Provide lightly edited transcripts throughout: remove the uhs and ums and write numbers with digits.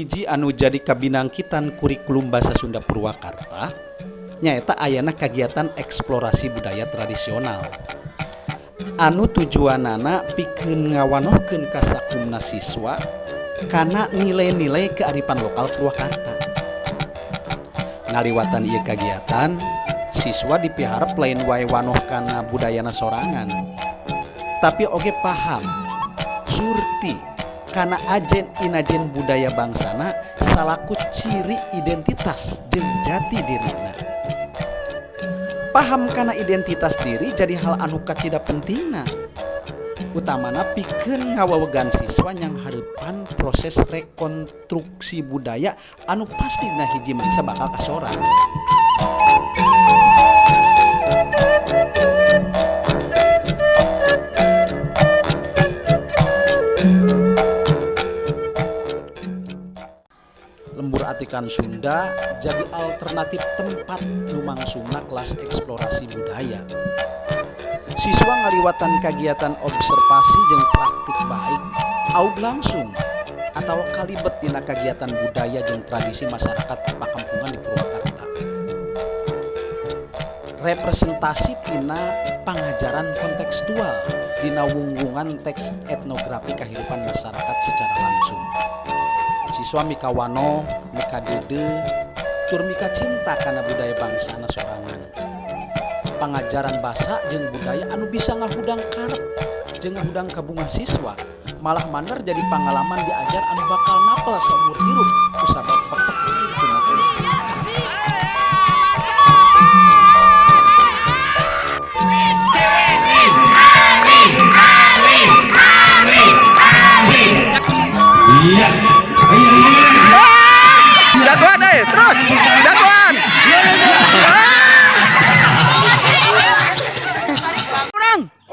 hiji anu jadi kabinangkitan kurikulum Basa Sunda Purwakarta nyaeta ayana kagiatan eksplorasi budaya tradisional anu tujuanana pikeun ngawanohkeun ka sakumna siswa kana nilai-nilai kearifan lokal Purwakarta. Ngaliwatan ieu kagiatan siswa dipiharep lain wae wanoh kana budayana sorangan tapi oge paham surti kana ajen inajen budaya bangsana salaku ciri identitas jeung jati dirina. Paham kana identitas diri jadi hal anu kacida pentingna utamana pikeun ngawawegan siswa yang hareupan proses rekonstruksi budaya anu pastina hiji mangsa bakal kasorang. Lembur Atikan Sunda jadi alternatif tempat lumangsungna kelas eksplorasi budaya. Siswa ngaliwatan kagiatan observasi jeung praktik baik aug langsung atau kalibet dina kagiatan budaya jeung tradisi masyarakat pakampungan di Purwakarta. Representasi tina pangajaran kontekstual dina wunggungan teks etnografi kehidupan masyarakat secara langsung. Siswa mika wano, mika dede, tur mika cinta karena budaya bangsana sorangan. Pangajaran basa jeung budaya anu bisa ngahudang karep jeung ngahudang kabungah siswa, malah mandar jadi pengalaman diajar anu bakal napel seumur hirup kusabab petek cuma iya. Jagoan terus jagoan.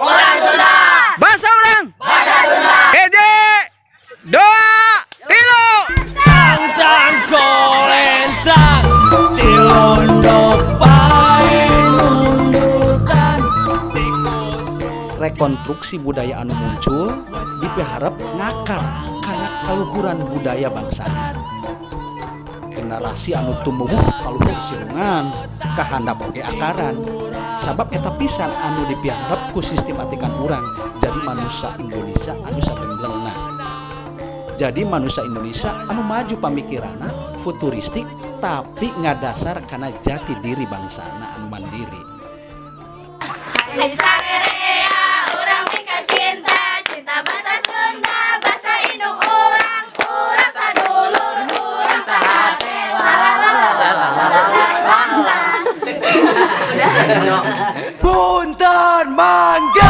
Orang Sunda. Bahasa orang. Bahasa Sunda. Hiji, dua, tilu. Tang kolentang cilondok pae nundutan tikus. rekonstruksi budaya anu muncul dipiharep ngakar karena kaluhuran budaya bangsana. Generasi anu tumuwuh kaluhur sirungan kahandap oge akaran sabab eta pisan anu dipiharep ku sistem atikan urang jadi manusia Indonesia anu sagemblengna. Jadi manusia Indonesia anu maju pamikiranna futuristik tapi ngadasar kana jati diri bangsana anu mandiri. Urang mika cinta, cinta bahasa Sunda, bahasa indung urang, urang sadulur, urang sahate, Punten mangga.